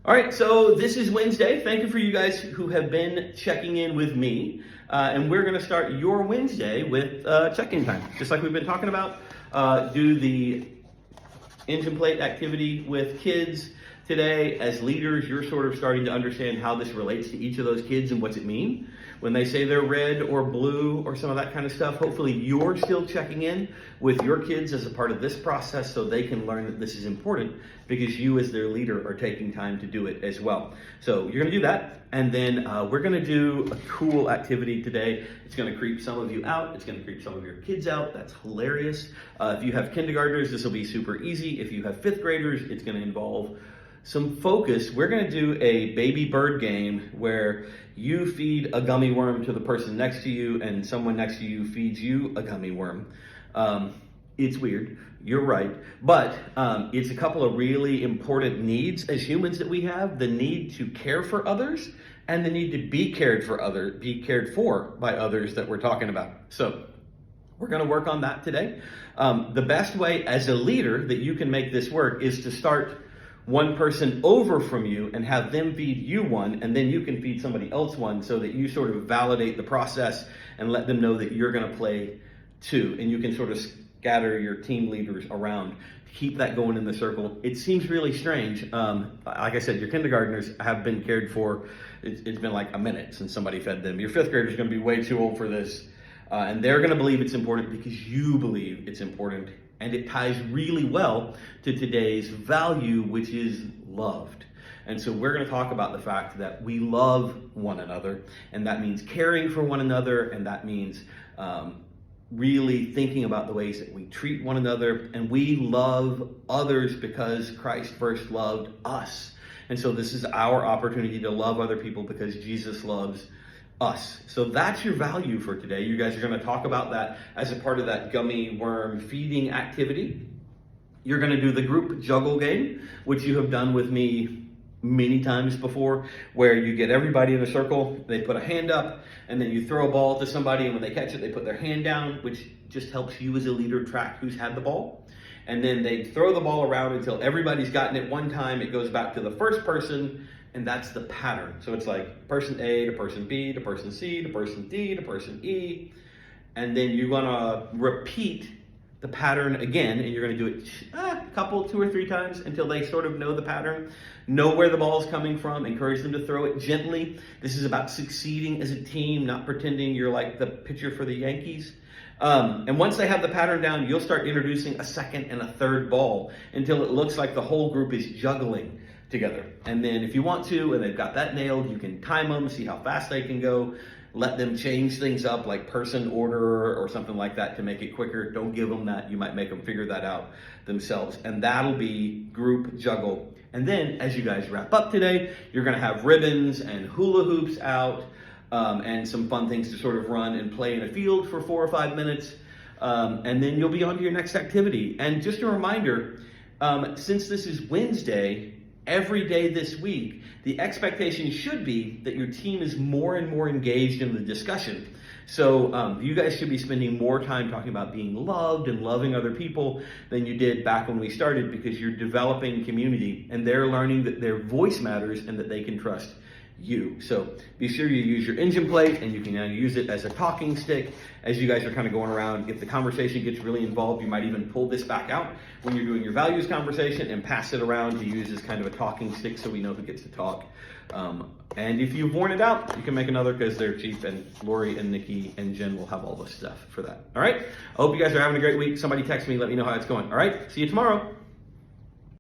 All right, so this is Wednesday. Thank you for you guys who have been checking in with me. And we're going to start your Wednesday with check-in time. Just like we've been talking about, do the engine plate activity with kids. Today, as leaders, you're sort of starting to understand how this relates to each of those kids and what's it mean. When they say they're red or blue or some of that kind of stuff, hopefully you're still checking in with your kids as a part of this process so they can learn that this is important because you as their leader are taking time to do it as well. So you're going to do that, and then we're going to do a cool activity today. It's going to creep some of you out. It's going to creep some of your kids out. That's hilarious. If you have kindergartners, this will be super easy. If you have fifth graders, it's going to involve some focus. We're going to do a baby bird game where you feed a gummy worm to the person next to you and someone next to you feeds you a gummy worm. It's weird, you're right, but it's a couple of really important needs as humans that we have: the need to care for others and the need to be cared for by others that we're talking about. So we're going to work on that today. The best way as a leader that you can make this work is to start one person over from you and have them feed you one, and then you can feed somebody else one, so that you sort of validate the process and let them know that you're going to play too. And you can sort of scatter your team leaders around to keep that going in the circle. It seems really strange. Like I said, your kindergartners have been cared for. It's been like a minute since somebody fed them. Your fifth graders are going to be way too old for this. And they're going to believe it's important because you believe it's important. And it ties really well to today's value, which is loved. And so we're going to talk about the fact that we love one another, and that means caring for one another, and that means really thinking about the ways that we treat one another. And we love others because Christ first loved us. And so this is our opportunity to love other people because Jesus loves us. So that's your value for today. You guys are going to talk about that as a part of that gummy worm feeding activity. You're going to do the group juggle game, which you have done with me many times before, where you get everybody in a circle, they put a hand up, and then you throw a ball to somebody, and when they catch it, they put their hand down, which just helps you as a leader track who's had the ball. And then they throw the ball around until everybody's gotten it one time. It goes back to the first person, and that's the pattern. So it's like person A to person B to person C to person D to person E. And then you're gonna repeat the pattern again, and you're gonna do it two or three times until they sort of know the pattern, know where the ball is coming from, encourage them to throw it gently. This is about succeeding as a team, not pretending you're like the pitcher for the Yankees. And once they have the pattern down, you'll start introducing a second and a third ball until it looks like the whole group is juggling together. And then if you want to, and they've got that nailed, you can time them, see how fast they can go, let them change things up like person order or something like that to make it quicker. Don't give them that. You might make them figure that out themselves. And that'll be group juggle. And then as you guys wrap up today, you're going to have ribbons and hula hoops out, and some fun things to sort of run and play in a field for 4 or 5 minutes. And then you'll be on to your next activity. And just a reminder, since this is Wednesday, every day this week, the expectation should be that your team is more and more engaged in the discussion. So you guys should be spending more time talking about being loved and loving other people than you did back when we started, because you're developing community and they're learning that their voice matters and that they can trust you. So be sure you use your engine plate, and you can now use it as a talking stick as you guys are kind of going around. If the conversation gets really involved, you might even pull this back out when you're doing your values conversation and pass it around to use as kind of a talking stick so we know who gets to talk. And if you've worn it out, you can make another because they're cheap, and Lori and Nikki and Jen will have all the stuff for that. All right. I hope you guys are having a great week. Somebody text me, let me know how it's going. All right. See you tomorrow.